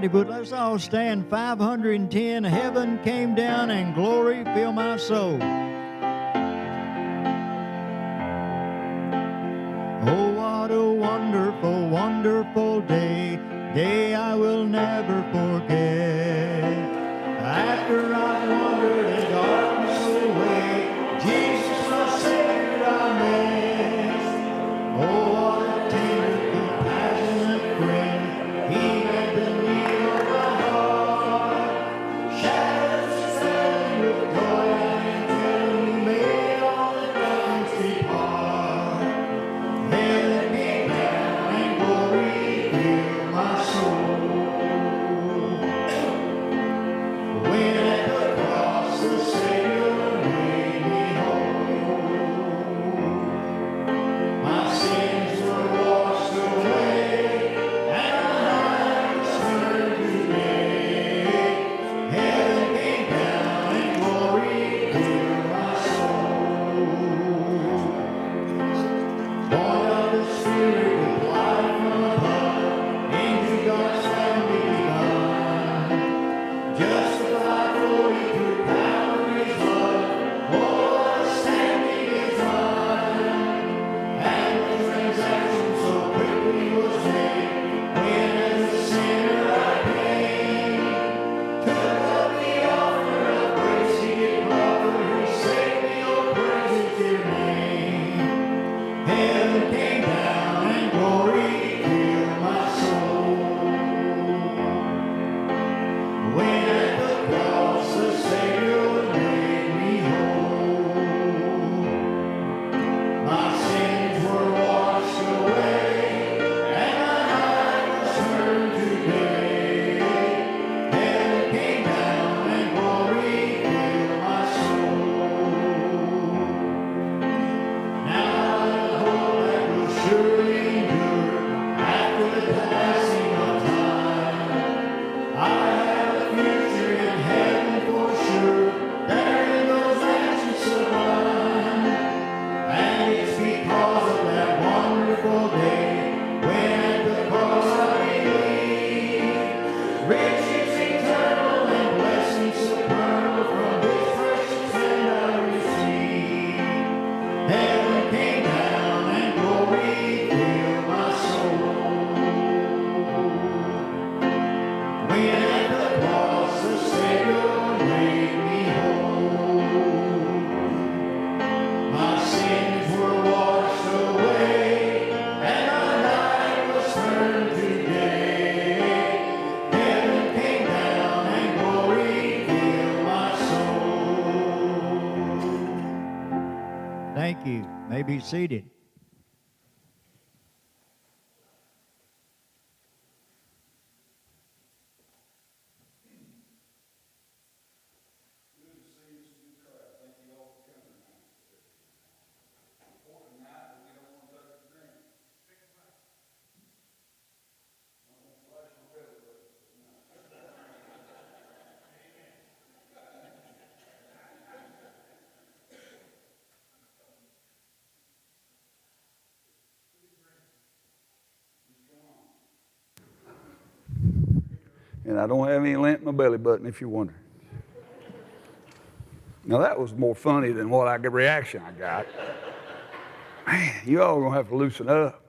righty, but let's all stand. 510, heaven came down and glory filled my soul. Oh, what a wonderful, wonderful day, day I will never forget. After I've wandered in darkness away, Jesus my Savior I met. Oh, what a tender, compassionate friend, He met the need of my heart. Shadows fell with joy and thrill, He made all the darkness depart. Heaven came down and glory filled my soul. When at the cross the Savior made me whole, my sins were washed away, and the night was turned to day. Heaven came down and glory filled my soul. Born of the Spirit with life from above, into God's family divine, justified fully through power of His blood. Oh, the standing is mine, and the transaction so quickly was made. When as a sinner I came, took up the offer of grace He did proffer. He saved me, oh praise His dear name. Heaven came down and glory filled my soul. When at the cross the Savior made me whole, my sins were washed away, and my night was turned to day. Heaven came down and glory filled my soul. Now I hope that will surely endure after the passing of time. I have a future in heaven for sure, there in those mansions sublime. And it's because of that wonderful day, when at the cross I believe, riches eternal and blessings supernal from His precious hand I receive. Heaven came down and glory filled my soul. When at the cross the Savior made me whole, my sins were washed away, and my night was turned to day. Heaven came down and glory filled my soul. Thank you. May be seated. And I don't have any lint in my belly button, if you're wondering. Now, that was more funny than what reaction I got. Man, you all going to have to loosen up.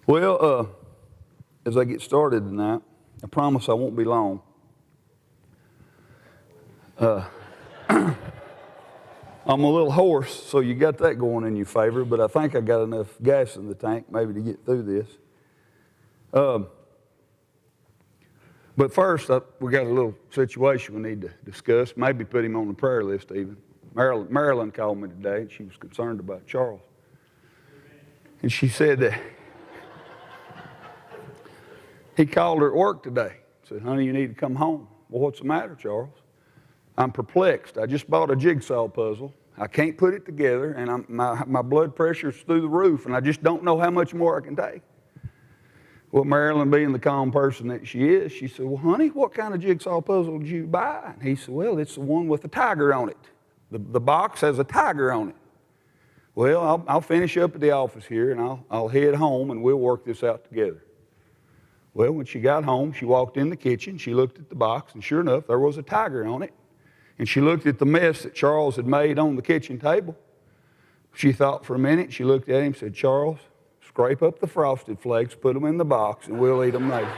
Well, as I get started tonight, I promise I won't be long. I'm a little hoarse, so you got that going in your favor, but I think I got enough gas in the tank maybe to get through this. But first, we got a little situation we need to discuss, maybe put him on the prayer list even. Marilyn called me today, and she was concerned about Charles. And she said that he called her at work today. Said, honey, you need to come home. Well, what's the matter, Charles? I'm perplexed. I just bought a jigsaw puzzle. I can't put it together, and my blood pressure's through the roof, and I just don't know how much more I can take. Well, Marilyn, being the calm person that she is, she said, well, honey, what kind of jigsaw puzzle did you buy? And he said, well, it's the one with a tiger on it. The box has a tiger on it. Well, I'll finish up at the office here, and I'll head home, and we'll work this out together. Well, when she got home, she walked in the kitchen, she looked at the box, and sure enough, there was a tiger on it. And she looked at the mess that Charles had made on the kitchen table. She thought for a minute, she looked at him and said, Charles, scrape up the Frosted Flakes, put them in the box, and we'll eat them later.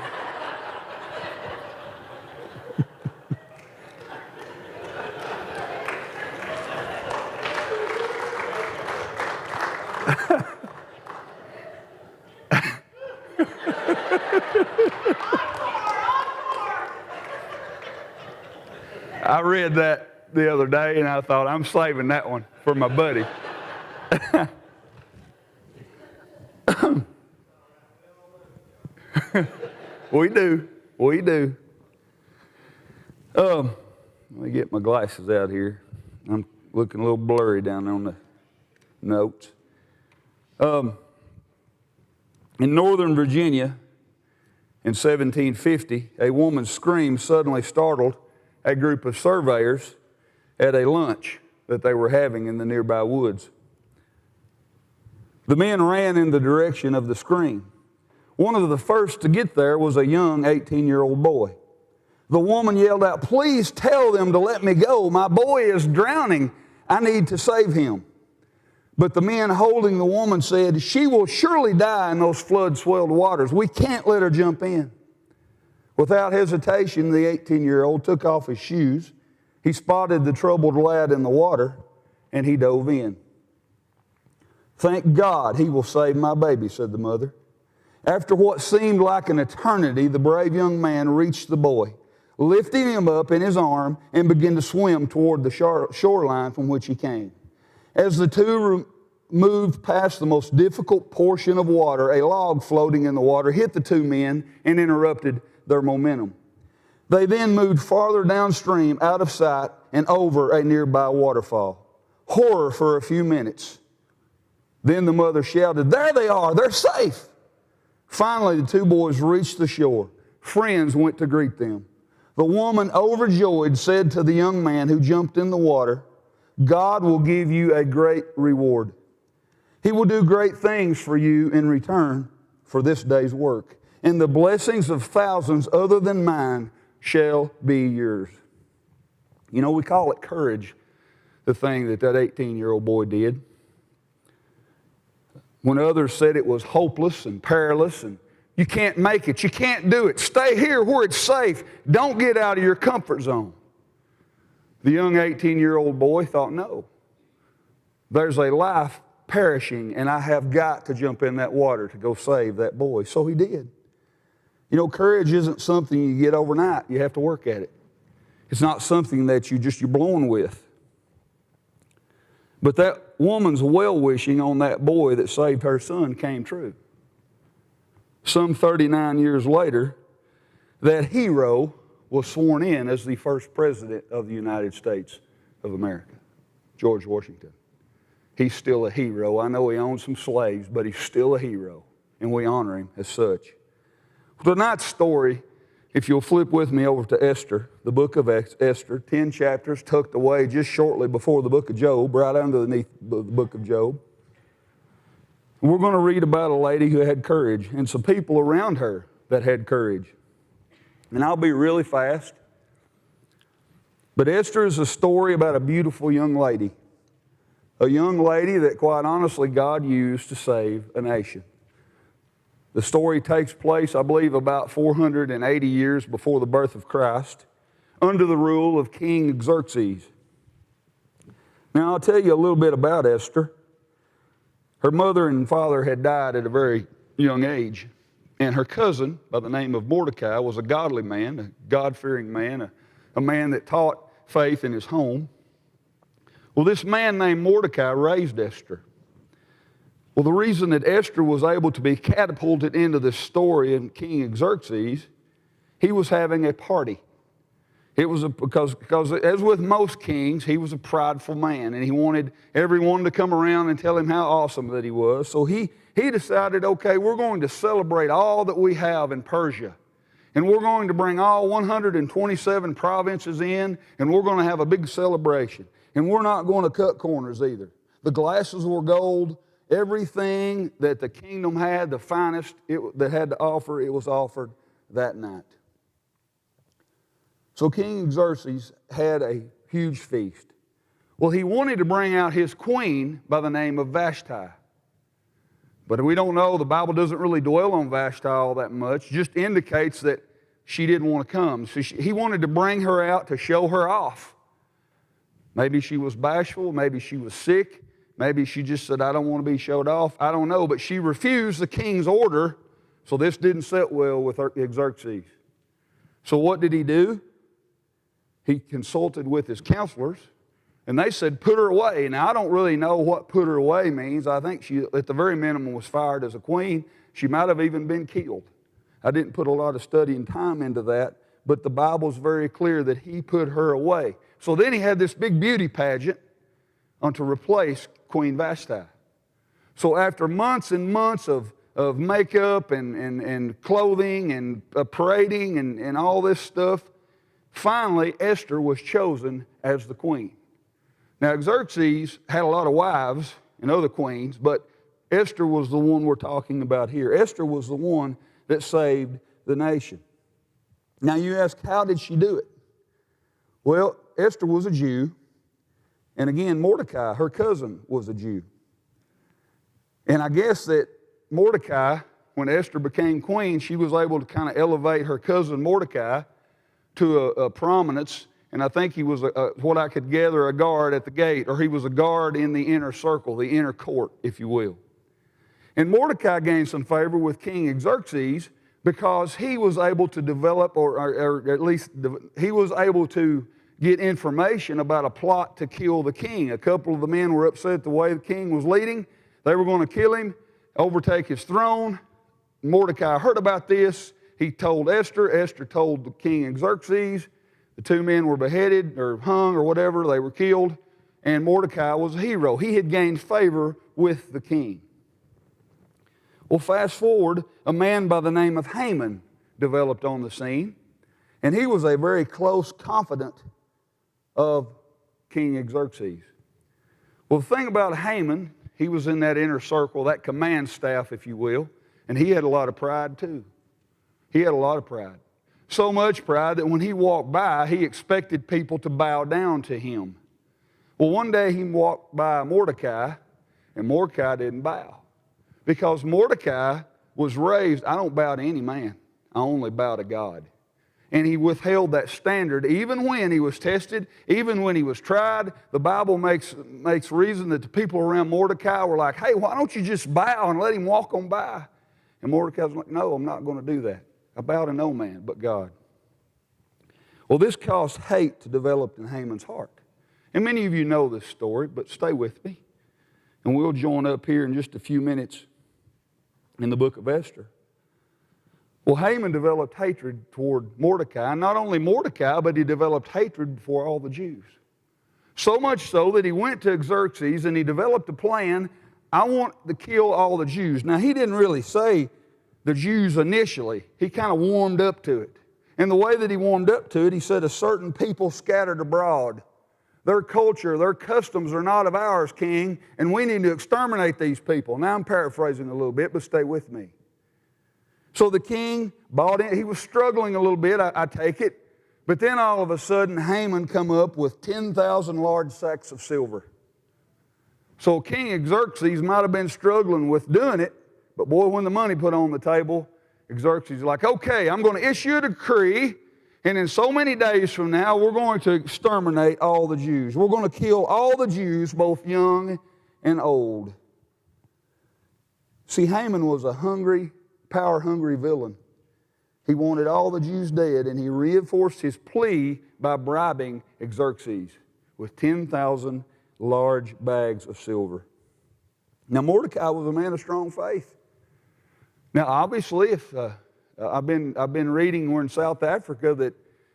I read that the other day, and I thought, I'm saving that one for my buddy. We do. Let me get my glasses out here. I'm looking a little blurry down on the notes. In Northern Virginia in 1750, a woman's scream suddenly startled a group of surveyors at a lunch that they were having in the nearby woods. The men ran in the direction of the scream. One of the first to get there was a young 18-year-old boy. The woman yelled out, "Please tell them to let me go. My boy is drowning. I need to save him." But the men holding the woman said, "She will surely die in those flood-swelled waters. We can't let her jump in." Without hesitation, the 18-year-old took off his shoes. He spotted the troubled lad in the water, and he dove in. "Thank God he will save my baby," said the mother. After what seemed like an eternity, the brave young man reached the boy, lifted him up in his arm, and began to swim toward the shoreline from which he came. As the two moved past the most difficult portion of water, a log floating in the water hit the two men and interrupted their momentum. They then moved farther downstream, out of sight, and over a nearby waterfall. Horror for a few minutes. Then the mother shouted, "There they are! They're safe!" Finally, the two boys reached the shore. Friends went to greet them. The woman, overjoyed, said to the young man who jumped in the water, "God will give you a great reward. He will do great things for you in return for this day's work, and the blessings of thousands other than mine shall be yours." You know, we call it courage, the thing that 18-year-old boy did. When others said it was hopeless and perilous and you can't make it, you can't do it, stay here where it's safe, don't get out of your comfort zone. The young 18-year-old boy thought, no, there's a life perishing and I have got to jump in that water to go save that boy. So he did. You know, courage isn't something you get overnight. You have to work at it. It's not something that you're blown with. But that woman's well-wishing on that boy that saved her son came true. Some 39 years later, that hero was sworn in as the first president of the United States of America, George Washington. He's still a hero. I know he owned some slaves, but he's still a hero, and we honor him as such. Tonight's story, if you'll flip with me over to Esther, the book of Esther, 10 chapters tucked away just shortly before the book of Job, right underneath the book of Job. We're going to read about a lady who had courage and some people around her that had courage. And I'll be really fast. But Esther is a story about a beautiful young lady. A young lady that, quite honestly, God used to save a nation. The story takes place, I believe, about 480 years before the birth of Christ, under the rule of King Xerxes. Now, I'll tell you a little bit about Esther. Her mother and father had died at a very young age, and her cousin, by the name of Mordecai, was a godly man, a God-fearing man, a man that taught faith in his home. Well, this man named Mordecai raised Esther. Well, the reason that Esther was able to be catapulted into this story in King Xerxes, he was having a party. It was because as with most kings, he was a prideful man, and he wanted everyone to come around and tell him how awesome that he was. So he decided, okay, we're going to celebrate all that we have in Persia, and we're going to bring all 127 provinces in, and we're going to have a big celebration. And we're not going to cut corners either. The glasses were gold. Everything that the kingdom had, the finest that had to offer, it was offered that night. So King Xerxes had a huge feast. Well, he wanted to bring out his queen by the name of Vashti. But we don't know, the Bible doesn't really dwell on Vashti all that much, just indicates that she didn't want to come. So he wanted to bring her out to show her off. Maybe she was bashful, maybe she was sick, maybe she just said, I don't want to be showed off. I don't know, but she refused the king's order, so this didn't sit well with Xerxes. So what did he do? He consulted with his counselors, and they said, put her away. Now, I don't really know what put her away means. I think she, at the very minimum, was fired as a queen. She might have even been killed. I didn't put a lot of study and time into that, but the Bible's very clear that he put her away. So then he had this big beauty pageant to replace Queen Vashti. So after months and months of makeup and clothing and parading and all this stuff, finally Esther was chosen as the queen. Now Xerxes had a lot of wives and other queens, but Esther was the one we're talking about here. Esther was the one that saved the nation. Now you ask, how did she do it? Well, Esther was a Jew, and again, Mordecai, her cousin, was a Jew. And I guess that Mordecai, when Esther became queen, she was able to kind of elevate her cousin Mordecai to a prominence, and I think he was, what I could gather, a guard at the gate, or he was a guard in the inner circle, the inner court, if you will. And Mordecai gained some favor with King Xerxes because he was able to develop, or at least he was able to get information about a plot to kill the king. A couple of the men were upset the way the king was leading. They were going to kill him, overtake his throne. Mordecai heard about this. He told Esther. Esther told the king Xerxes. The two men were beheaded or hung or whatever. They were killed. And Mordecai was a hero. He had gained favor with the king. Well, fast forward, a man by the name of Haman developed on the scene. And he was a very close confidant of King Xerxes. Well, the thing about Haman, he was in that inner circle, that command staff, if you will, and he had a lot of pride too. He had a lot of pride. So much pride that when he walked by, he expected people to bow down to him. Well, one day he walked by Mordecai, and Mordecai didn't bow. Because Mordecai was raised, I don't bow to any man, I only bow to God. And he withheld that standard even when he was tested, even when he was tried. The Bible makes reason that the people around Mordecai were like, hey, why don't you just bow and let him walk on by? And Mordecai was like, no, I'm not going to do that. I bow to no man but God. Well, this caused hate to develop in Haman's heart. And many of you know this story, but stay with me. And we'll join up here in just a few minutes in the book of Esther. Well, Haman developed hatred toward Mordecai. And not only Mordecai, but he developed hatred for all the Jews. So much so that he went to Xerxes and he developed a plan. I want to kill all the Jews. Now, he didn't really say the Jews initially. He kind of warmed up to it. And the way that he warmed up to it, he said, a certain people scattered abroad. Their culture, their customs are not of ours, king, and we need to exterminate these people. Now, I'm paraphrasing a little bit, but stay with me. So the king bought in. He was struggling a little bit, I take it. But then all of a sudden, Haman come up with 10,000 large sacks of silver. So King Xerxes might have been struggling with doing it, but boy, when the money put on the table, Xerxes is like, okay, I'm going to issue a decree, and in so many days from now, we're going to exterminate all the Jews. We're going to kill all the Jews, both young and old. See, Haman was a hungry, power-hungry villain. He wanted all the Jews dead, and he reinforced his plea by bribing Xerxes with 10,000 large bags of silver. Now, Mordecai was a man of strong faith. Now, obviously, if I've been reading, we're in South Africa,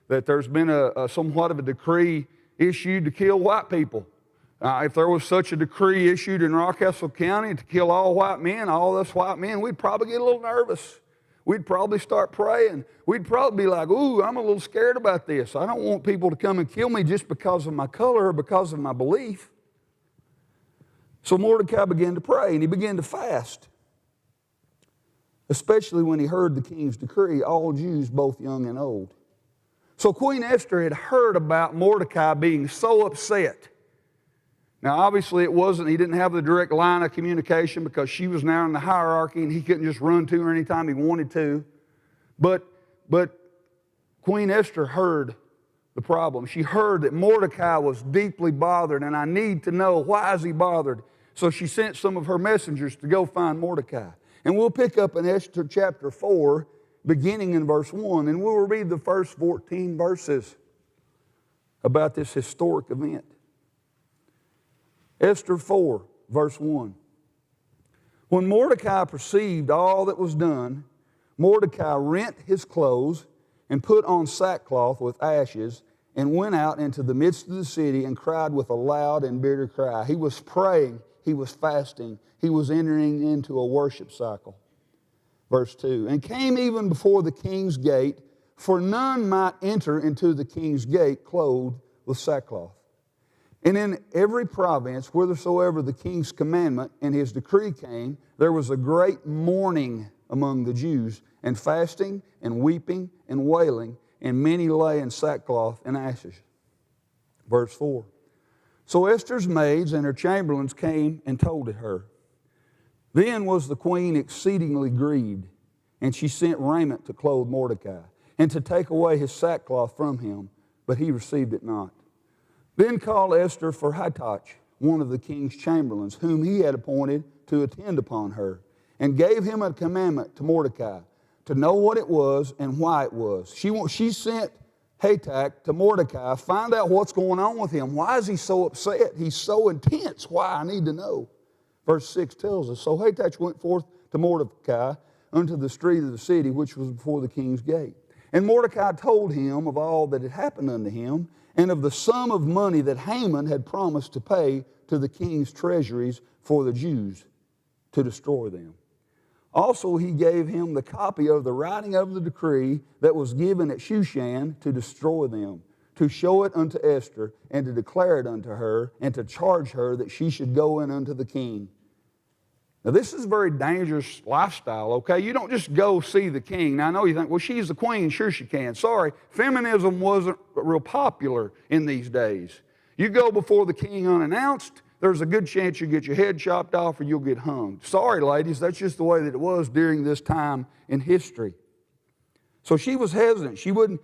that there's been a somewhat of a decree issued to kill white people. If there was such a decree issued in Rockcastle County to kill all white men, all us white men, we'd probably get a little nervous. We'd probably start praying. We'd probably be like, ooh, I'm a little scared about this. I don't want people to come and kill me just because of my color or because of my belief. So Mordecai began to pray, and he began to fast, especially when he heard the king's decree, all Jews, both young and old. So Queen Esther had heard about Mordecai being so upset. Now, obviously, he didn't have the direct line of communication because she was now in the hierarchy and he couldn't just run to her anytime he wanted to. But Queen Esther heard the problem. She heard that Mordecai was deeply bothered, and I need to know, why is he bothered? So she sent some of her messengers to go find Mordecai. And we'll pick up in Esther chapter 4, beginning in verse 1, and we'll read the first 14 verses about this historic event. Esther 4, verse 1. When Mordecai perceived all that was done, Mordecai rent his clothes and put on sackcloth with ashes and went out into the midst of the city and cried with a loud and bitter cry. He was praying, he was fasting, he was entering into a worship cycle. Verse 2, and came even before the king's gate, for none might enter into the king's gate clothed with sackcloth. And in every province, whithersoever the king's commandment and his decree came, there was a great mourning among the Jews, and fasting, and weeping, and wailing, and many lay in sackcloth and ashes. Verse 4. So Esther's maids and her chamberlains came and told it her. Then was the queen exceedingly grieved, and she sent raiment to clothe Mordecai, and to take away his sackcloth from him, but he received it not. Then called Esther for Hathach, one of the king's chamberlains, whom he had appointed to attend upon her, and gave him a commandment to Mordecai, to know what it was and why it was. She sent Hathach to Mordecai, find out what's going on with him. Why is he so upset? He's so intense. Why? I need to know. Verse 6 tells us, so Hathach went forth to Mordecai unto the street of the city, which was before the king's gate. And Mordecai told him of all that had happened unto him, and of the sum of money that Haman had promised to pay to the king's treasuries for the Jews to destroy them. Also he gave him the copy of the writing of the decree that was given at Shushan to destroy them, to show it unto Esther, and to declare it unto her, and to charge her that she should go in unto the king. Now this is a very dangerous lifestyle, okay? You don't just go see the king. Now I know you think, well, she's the queen, sure she can. Sorry, feminism wasn't real popular in these days. You go before the king unannounced, there's a good chance you get your head chopped off or you'll get hung. Sorry, ladies, that's just the way that it was during this time in history. So she was hesitant. She wasn't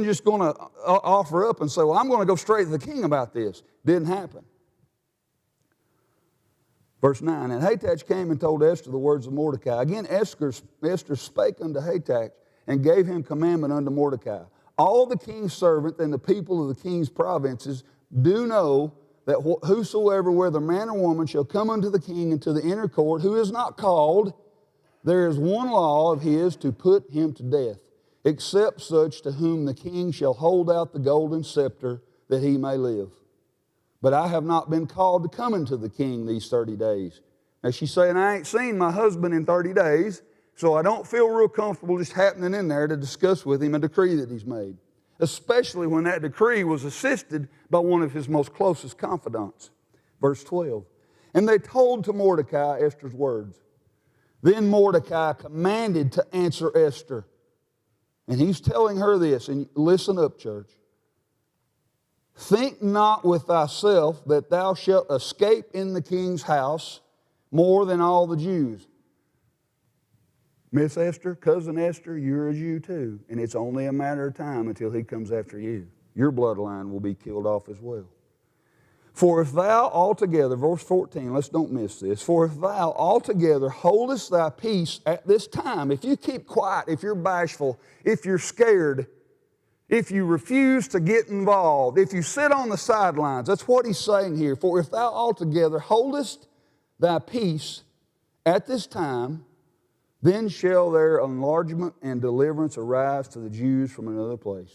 just going to offer up and say, well, I'm going to go straight to the king about this. Didn't happen. Verse 9, and Hathach came and told Esther the words of Mordecai. Again, Esther spake unto Hathach and gave him commandment unto Mordecai. All the king's servants and the people of the king's provinces do know that whosoever, whether man or woman, shall come unto the king into the inner court, who is not called, there is one law of his to put him to death, except such to whom the king shall hold out the golden scepter, that he may live. But I have not been called to come into the king these 30 days. Now she's saying, I ain't seen my husband in 30 days, so I don't feel real comfortable just happening in there to discuss with him a decree that he's made, especially when that decree was assisted by one of his most closest confidants. Verse 12, and they told to Mordecai Esther's words. Then Mordecai commanded to answer Esther. And he's telling her this, and listen up, church. Think not with thyself that thou shalt escape in the king's house more than all the Jews. Miss Esther, Cousin Esther, you're a Jew too, and it's only a matter of time until he comes after you. Your bloodline will be killed off as well. For if thou altogether, verse 14, let's don't miss this. For if thou altogether holdest thy peace at this time, if you keep quiet, if you're bashful, if you're scared, if you refuse to get involved, if you sit on the sidelines, that's what he's saying here. For if thou altogether holdest thy peace at this time, then shall their enlargement and deliverance arise to the Jews from another place.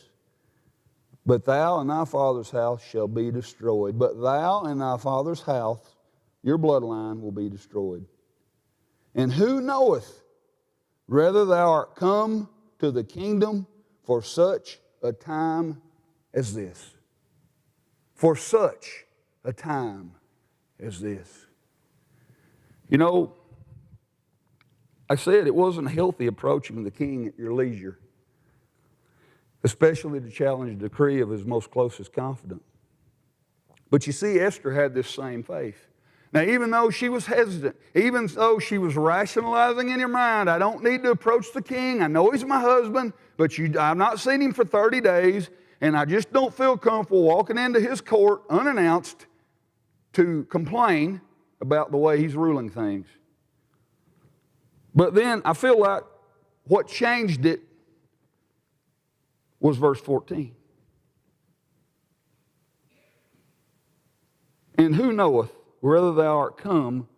But thou and thy father's house shall be destroyed. But thou and thy father's house, your bloodline, will be destroyed. And who knoweth whether thou art come to the kingdom for such a time as this? For such a time as this. You know, I said it wasn't healthy approaching the king at your leisure, especially to challenge the decree of his most closest confidant. But you see, Esther had this same faith. Now, even though she was hesitant, even though she was rationalizing in her mind, I don't need to approach the king. I know he's my husband, but I've not seen him for 30 days, and I just don't feel comfortable walking into his court unannounced to complain about the way he's ruling things. But then I feel like what changed it was verse 14. And who knoweth whether thou art come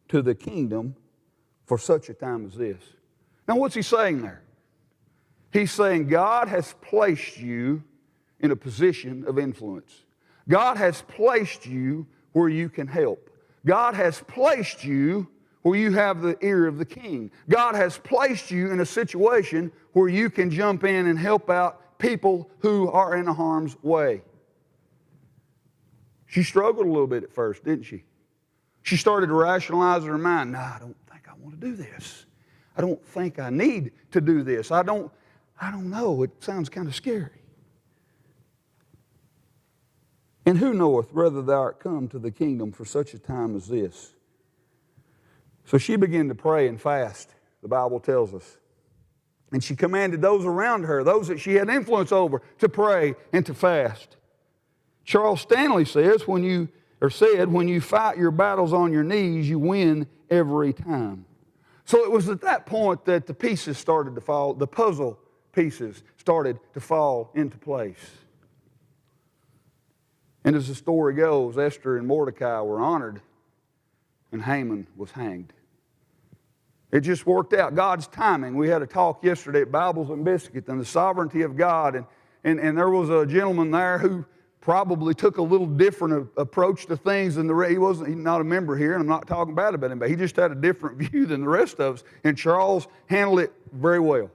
to the kingdom for such a time as this? Now, what's he saying there? He's saying God has placed you in a position of influence. God has placed you where you can help. God has placed you where you have the ear of the king. God has placed you in a situation where you can jump in and help out people who are in harm's way. She struggled a little bit at first, didn't she? She started to rationalize in her mind, no, I don't think I want to do this. I don't think I need to do this. I don't know. It sounds kind of scary. And who knoweth whether thou art come to the kingdom for such a time as this? So she began to pray and fast, the Bible tells us. And she commanded those around her, those that she had influence over, to pray and to fast. Charles Stanley says, when you fight your battles on your knees, you win every time. So it was at that point that the pieces started to fall, the puzzle pieces started to fall into place. And as the story goes, Esther and Mordecai were honored, and Haman was hanged. It just worked out. God's timing. We had a talk yesterday at Bibles and Biscuit and the sovereignty of God. And there was a gentleman there who probably took a little different approach to things than the rest. He's not a member here, and I'm not talking bad about him, but he just had a different view than the rest of us. And Charles handled it very well.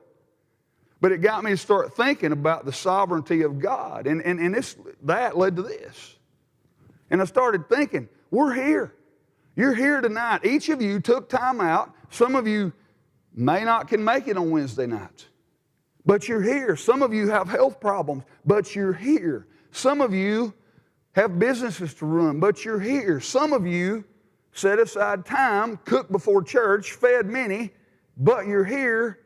But it got me to start thinking about the sovereignty of God. And that led to this. And I started thinking, we're here. You're here tonight. Each of you took time out. Some of you may not can make it on Wednesday nights, but you're here. Some of you have health problems, but you're here. Some of you have businesses to run, but you're here. Some of you set aside time, cooked before church, fed many, but you're here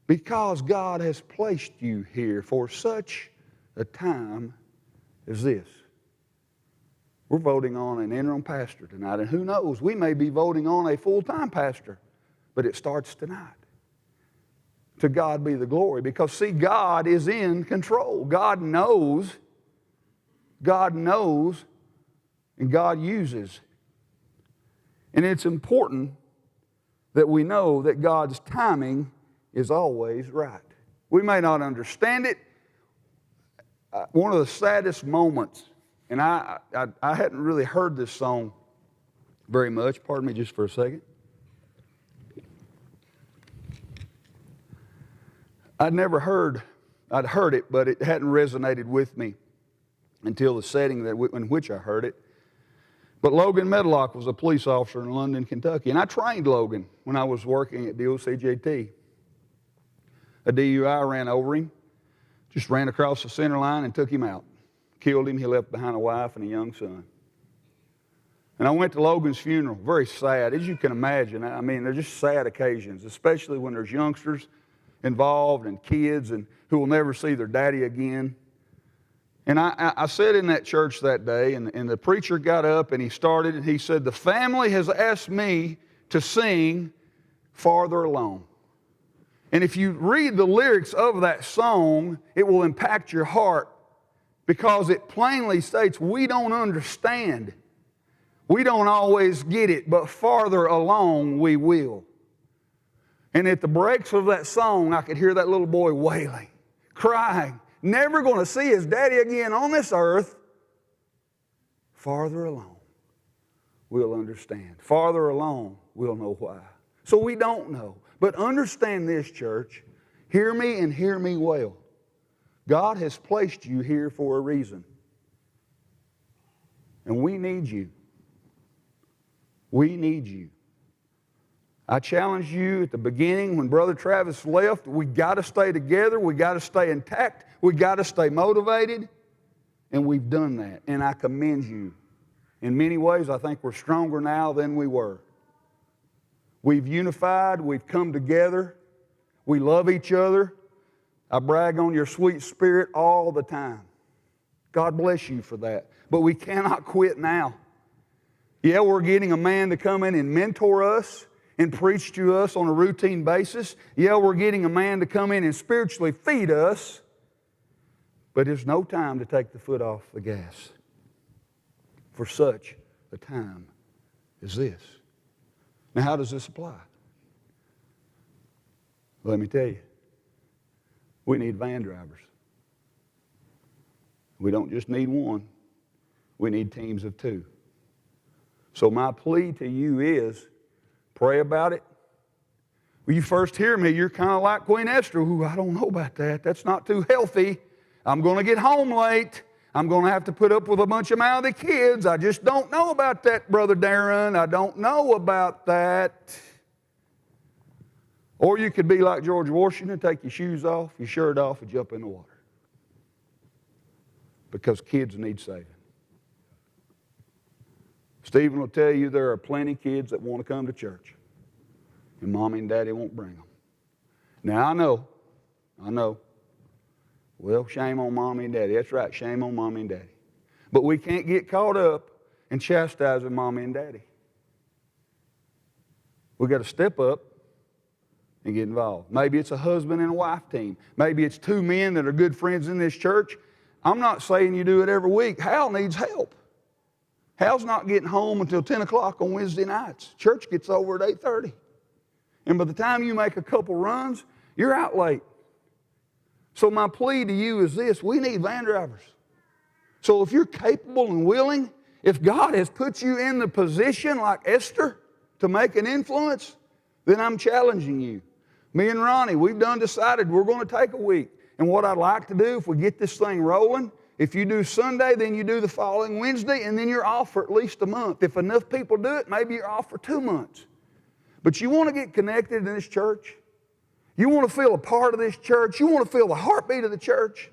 because God has placed you here for such a time as this. We're voting on an interim pastor tonight, and who knows, we may be voting on a full-time pastor, but it starts tonight. To God be the glory, because see, God is in control. God knows, and God uses. And it's important that we know that God's timing is always right. We may not understand it. One of the saddest moments, and I hadn't really heard this song very much. Pardon me just for a second. I'd heard it, but it hadn't resonated with me until the setting in which I heard it. But Logan Medlock was a police officer in London, Kentucky, and I trained Logan when I was working at DOCJT. A DUI ran over him, just ran across the center line and took him out. Killed him. He left behind a wife and a young son. And I went to Logan's funeral. Very sad, as you can imagine. I mean, they're just sad occasions, especially when there's youngsters involved and kids and who will never see their daddy again. And I sat in that church that day, and the preacher got up and he started, and he said, "The family has asked me to sing Farther Along." And if you read the lyrics of that song, it will impact your heart, because it plainly states we don't understand. We don't always get it, but farther along we will. And at the breaks of that song, I could hear that little boy wailing, crying, never going to see his daddy again on this earth. Farther along, we'll understand. Farther along, we'll know why. So we don't know. But understand this, church. Hear me and hear me well. God has placed you here for a reason. And we need you. We need you. I challenged you at the beginning when Brother Travis left. We got to stay together. We got to stay intact. We got to stay motivated. And we've done that. And I commend you. In many ways, I think we're stronger now than we were. We've unified. We've come together. We love each other. I brag on your sweet spirit all the time. God bless you for that. But we cannot quit now. Yeah, we're getting a man to come in and mentor us and preach to us on a routine basis. Yeah, we're getting a man to come in and spiritually feed us. But there's no time to take the foot off the gas for such a time as this. Now, how does this apply? Let me tell you. We need van drivers. We don't just need one. We need teams of two. So my plea to you is, pray about it. When you first hear me, you're kind of like Queen Esther. Ooh, I don't know about that. That's not too healthy. I'm going to get home late. I'm going to have to put up with a bunch of mouthy kids. I just don't know about that, Brother Darren. I don't know about that. Or you could be like George Washington, take your shoes off, your shirt off, and jump in the water. Because kids need saving. Stephen will tell you there are plenty of kids that want to come to church. And Mommy and Daddy won't bring them. Now, I know. Well, shame on Mommy and Daddy. That's right, shame on Mommy and Daddy. But we can't get caught up in chastising Mommy and Daddy. We've got to step up and get involved. Maybe it's a husband and a wife team. Maybe it's two men that are good friends in this church. I'm not saying you do it every week. Hal needs help. Hal's not getting home until 10 o'clock on Wednesday nights. Church gets over at 8:30. And by the time you make a couple runs, you're out late. So my plea to you is this: we need van drivers. So if you're capable and willing, if God has put you in the position like Esther to make an influence, then I'm challenging you. Me and Ronnie, we've decided we're going to take a week. And what I'd like to do, if we get this thing rolling, if you do Sunday, then you do the following Wednesday, and then you're off for at least a month. If enough people do it, maybe you're off for 2 months. But you want to get connected in this church? You want to feel a part of this church? You want to feel the heartbeat of the church?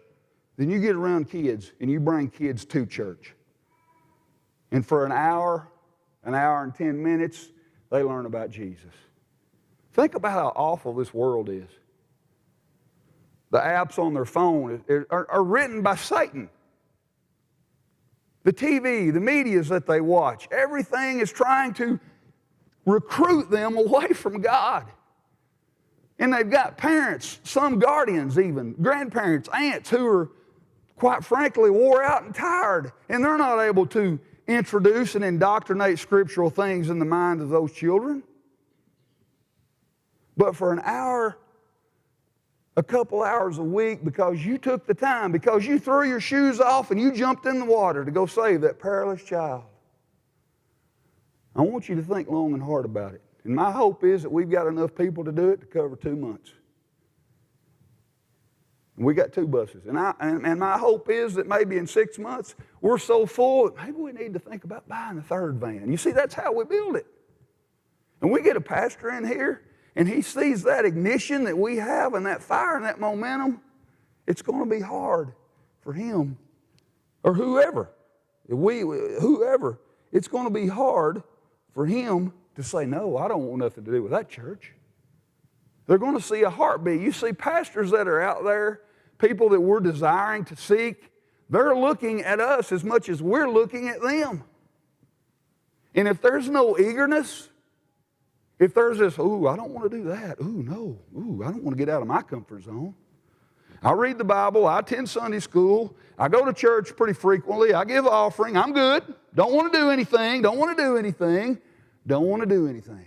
Then you get around kids, and you bring kids to church. And for an hour and 10 minutes, they learn about Jesus. Think about how awful this world is. The apps on their phone are written by Satan. The TV, the medias that they watch, everything is trying to recruit them away from God. And they've got parents, some guardians even, grandparents, aunts who are, quite frankly, wore out and tired. And they're not able to introduce and indoctrinate scriptural things in the minds of those children. But for an hour, a couple hours a week, because you took the time, because you threw your shoes off and you jumped in the water to go save that perilous child, I want you to think long and hard about it. And my hope is that we've got enough people to do it to cover 2 months. And we got 2 buses. And my hope is that maybe in 6 months, we're so full that maybe we need to think about buying a 3rd van. You see, that's how we build it. And we get a pastor in here, and he sees that ignition that we have and that fire and that momentum, it's going to be hard for him or whoever. Whoever, it's going to be hard for him to say, no, I don't want nothing to do with that church. They're going to see a heartbeat. You see pastors that are out there, people that we're desiring to seek, they're looking at us as much as we're looking at them. And if there's no eagerness, if there's this, ooh, I don't want to do that. Ooh, no. Ooh, I don't want to get out of my comfort zone. I read the Bible. I attend Sunday school. I go to church pretty frequently. I give offering. I'm good. Don't want to do anything. Don't want to do anything. Don't want to do anything.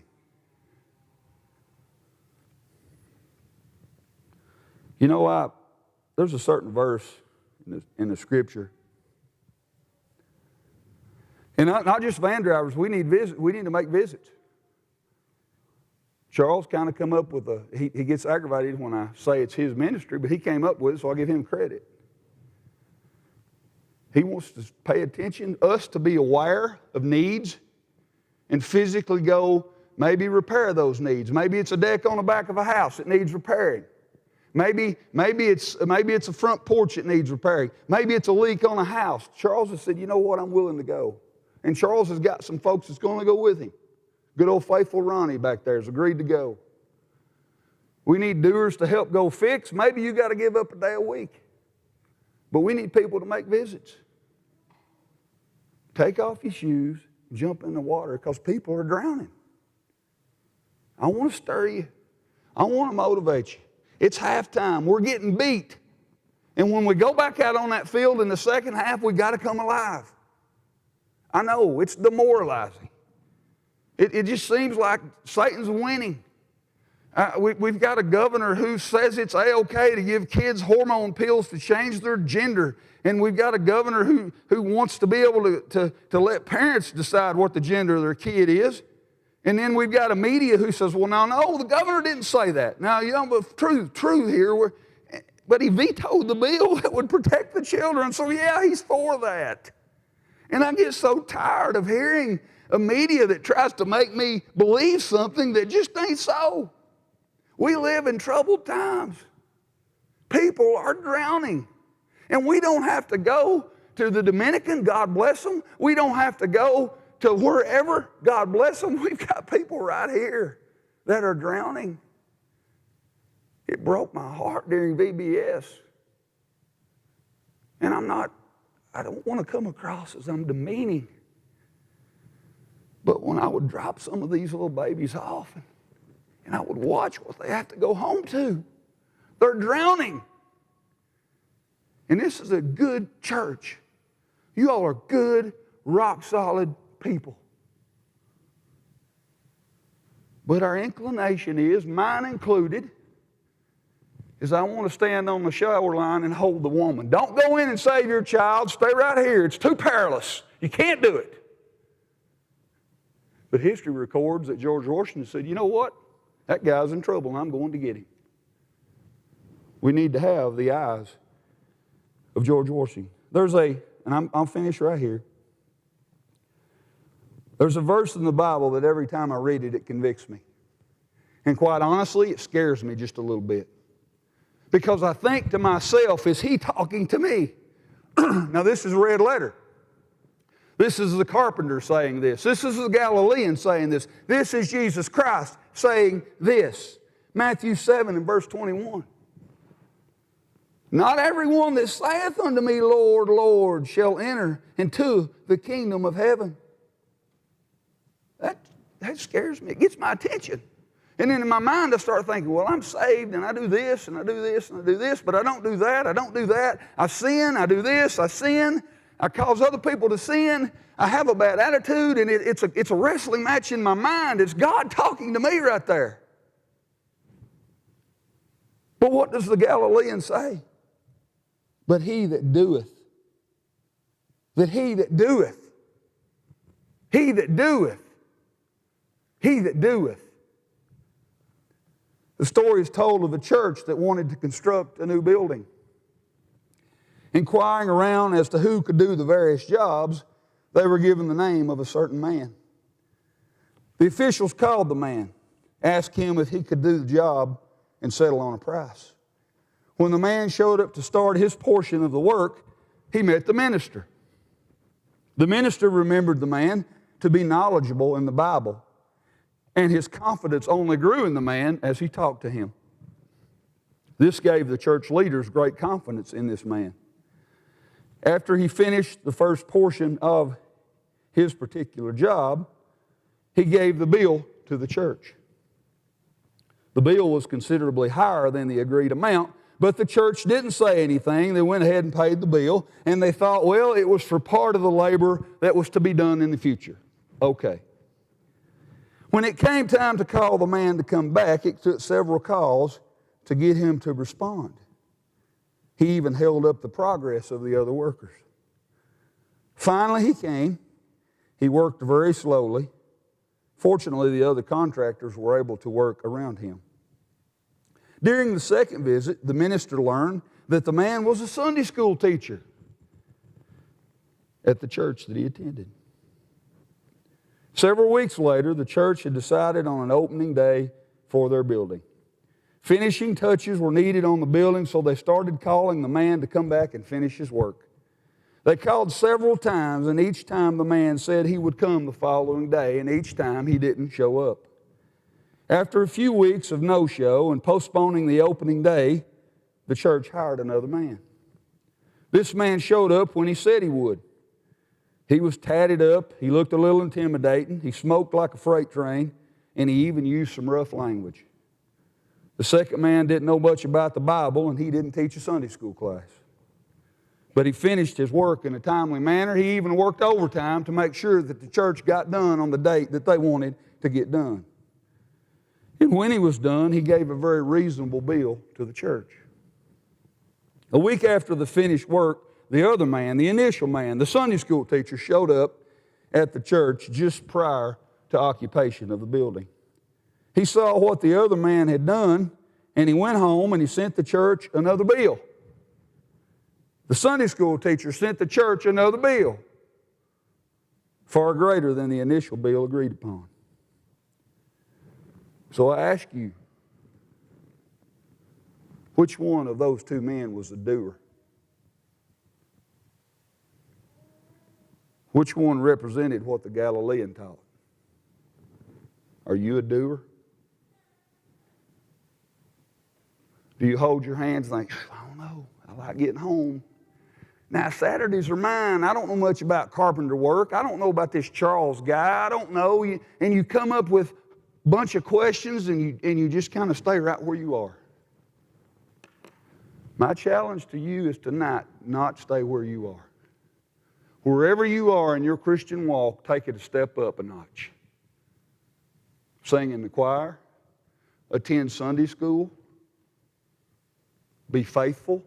You know, there's a certain verse in the Scripture. And not just van drivers. We need to make visits. Charles kind of come up with he gets aggravated when I say it's his ministry, but he came up with it, so I give him credit. He wants to pay attention, us to be aware of needs, and physically go maybe repair those needs. Maybe it's a deck on the back of a house that needs repairing. Maybe it's a front porch that needs repairing. Maybe it's a leak on a house. Charles has said, you know what, I'm willing to go. And Charles has got some folks that's going to go with him. Good old faithful Ronnie back there has agreed to go. We need doers to help go fix. Maybe you got to give up a day a week. But we need people to make visits. Take off your shoes, jump in the water, because people are drowning. I want to stir you. I want to motivate you. It's halftime. We're getting beat. And when we go back out on that field in the second half, we got to come alive. I know, it's demoralizing. It just seems like Satan's winning. We've got a governor who says it's A-OK to give kids hormone pills to change their gender. And we've got a governor who wants to be able to let parents decide what the gender of their kid is. And then we've got a media who says, well, no, the governor didn't say that. Now, but true here. But he vetoed the bill that would protect the children. So, yeah, he's for that. And I get so tired of hearing a media that tries to make me believe something that just ain't so. We live in troubled times. People are drowning. And we don't have to go to the Dominican, God bless them. We don't have to go to wherever, God bless them. We've got people right here that are drowning. It broke my heart during VBS. And I don't want to come across as I'm demeaning. But when I would drop some of these little babies off and I would watch what they have to go home to, they're drowning. And this is a good church. You all are good, rock-solid people. But our inclination is, mine included, is I want to stand on the shower line and hold the woman. Don't go in and save your child. Stay right here. It's too perilous. You can't do it. But history records that George Washington said, you know what? That guy's in trouble and I'm going to get him. We need to have the eyes of George Washington. And I'll finish right here. There's a verse in the Bible that every time I read it, it convicts me. And quite honestly, it scares me just a little bit. Because I think to myself, is he talking to me? Now this is a red letter. This is the carpenter saying this. This is the Galilean saying this. This is Jesus Christ saying this. Matthew 7 and verse 21. Not everyone that saith unto me, Lord, Lord, shall enter into the kingdom of heaven. That scares me. It gets my attention. And then in my mind I start thinking, well, I'm saved and I do this and I do this and I do this, but I don't do that, I don't do that. I sin, I do this, I sin. I cause other people to sin. I have a bad attitude, and it's a wrestling match in my mind. It's God talking to me right there. But what does the Galilean say? But he that doeth. That he that doeth. He that doeth. He that doeth. The story is told of a church that wanted to construct a new building. Inquiring around as to who could do the various jobs, they were given the name of a certain man. The officials called the man, asked him if he could do the job, and settle on a price. When the man showed up to start his portion of the work, he met the minister. The minister remembered the man to be knowledgeable in the Bible, and his confidence only grew in the man as he talked to him. This gave the church leaders great confidence in this man. After he finished the first portion of his particular job, he gave the bill to the church. The bill was considerably higher than the agreed amount, but the church didn't say anything. They went ahead and paid the bill, and they thought, well, it was for part of the labor that was to be done in the future. Okay. When it came time to call the man to come back, it took several calls to get him to respond. He even held up the progress of the other workers. Finally, he came. He worked very slowly. Fortunately, the other contractors were able to work around him. During the second visit, the minister learned that the man was a Sunday school teacher at the church that he attended. Several weeks later, the church had decided on an opening day for their building. Finishing touches were needed on the building, so they started calling the man to come back and finish his work. They called several times, and each time the man said he would come the following day, and each time he didn't show up. After a few weeks of no-show and postponing the opening day, the church hired another man. This man showed up when he said he would. He was tatted up, he looked a little intimidating, he smoked like a freight train, and he even used some rough language. The second man didn't know much about the Bible, and he didn't teach a Sunday school class. But he finished his work in a timely manner. He even worked overtime to make sure that the church got done on the date that they wanted to get done. And when he was done, he gave a very reasonable bill to the church. A week after the finished work, the other man, the initial man, the Sunday school teacher, showed up at the church just prior to occupation of the building. He saw what the other man had done, and he went home and he sent the church another bill. The Sunday school teacher sent the church another bill, far greater than the initial bill agreed upon. So I ask you, which one of those two men was the doer? Which one represented what the Galilean taught? Are you a doer? Do you hold your hands and think, I don't know, I like getting home. Now, Saturdays are mine. I don't know much about carpenter work. I don't know about this Charles guy. I don't know. And you come up with a bunch of questions and you just kind of stay right where you are. My challenge to you is tonight, not stay where you are. Wherever you are in your Christian walk, take it a step up a notch. Sing in the choir, attend Sunday school, be faithful,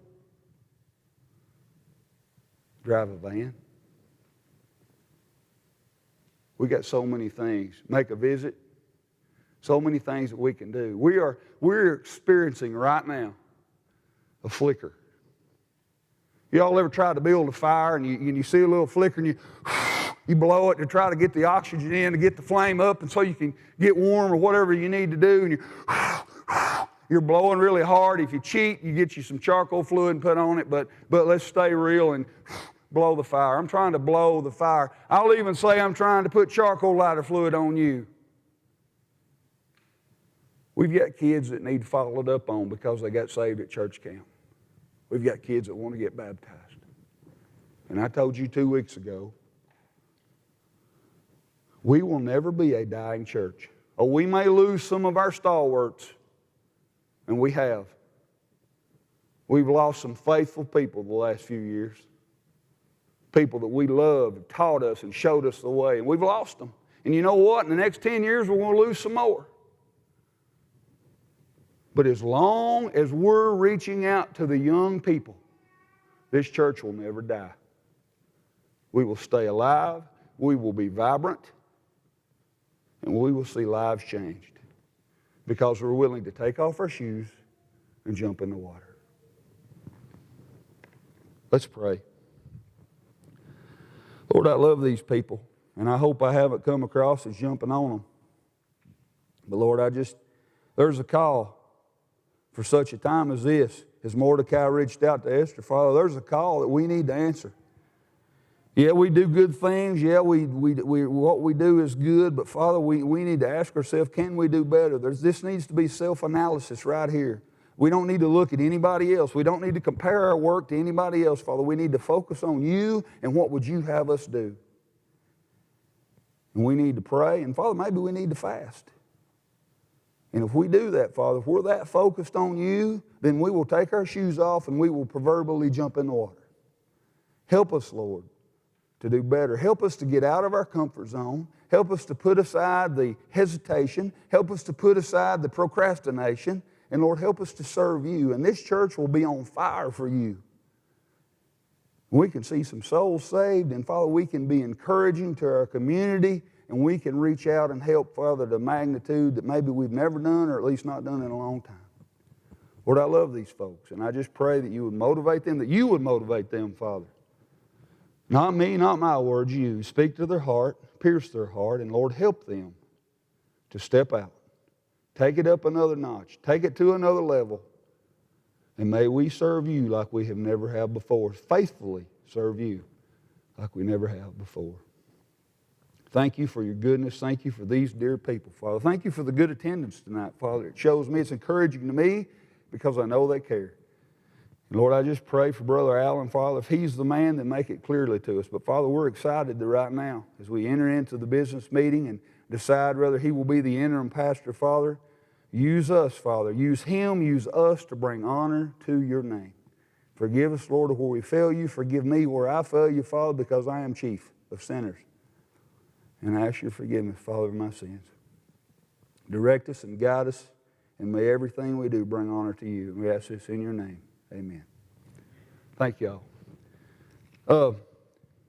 drive a van. We got so many things. Make a visit. So many things that we can do. We're experiencing right now a flicker. Y'all ever tried to build a fire and you see a little flicker and you blow it to try to get the oxygen in to get the flame up and so you can get warm or whatever you need to do, and you're blowing really hard. If you cheat, you get you some charcoal fluid and put on it, but let's stay real and blow the fire. I'm trying to blow the fire. I'll even say I'm trying to put charcoal lighter fluid on you. We've got kids that need followed up on because they got saved at church camp. We've got kids that want to get baptized. And I told you 2 weeks ago, we will never be a dying church. Oh, we may lose some of our stalwarts, and we have. We've lost some faithful people the last few years. People that we loved, taught us, and showed us the way, and we've lost them. And you know what? In the next 10 years, we're going to lose some more. But as long as we're reaching out to the young people, this church will never die. We will stay alive, we will be vibrant, and we will see lives changed because we're willing to take off our shoes and jump in the water. Let's pray. Lord, I love these people, and I hope I haven't come across as jumping on them. But Lord, there's a call for such a time as this. As Mordecai reached out to Esther, Father, there's a call that we need to answer. Yeah, we do good things. Yeah, what we do is good. But Father, we need to ask ourselves, can we do better? This needs to be self-analysis right here. We don't need to look at anybody else. We don't need to compare our work to anybody else, Father. We need to focus on you and what would you have us do. And we need to pray. And Father, maybe we need to fast. And if we do that, Father, if we're that focused on you, then we will take our shoes off and we will proverbially jump in the water. Help us, Lord, to do better. Help us to get out of our comfort zone. Help us to put aside the hesitation. Help us to put aside the procrastination. And Lord, help us to serve you. And this church will be on fire for you. We can see some souls saved. And Father, we can be encouraging to our community. And we can reach out and help, Father, to magnitude that maybe we've never done or at least not done in a long time. Lord, I love these folks. And I just pray that you would motivate them, Father. Not me, not my words, you. Speak to their heart, pierce their heart, and Lord, help them to step out. Take it up another notch. Take it to another level. And may we serve you like we have never have before. Faithfully serve you like we never have before. Thank you for your goodness. Thank you for these dear people, Father. Thank you for the good attendance tonight, Father. It shows me, it's encouraging to me because I know they care. And Lord, I just pray for Brother Allen, Father. If he's the man, then make it clearly to us. But Father, we're excited that right now as we enter into the business meeting and decide whether he will be the interim pastor, Father, use us, Father. Use him, use us to bring honor to your name. Forgive us, Lord, where we fail you. Forgive me where I fail you, Father, because I am chief of sinners. And I ask your forgiveness, Father, of my sins. Direct us and guide us, and may everything we do bring honor to you. We ask this in your name. Amen. Thank y'all.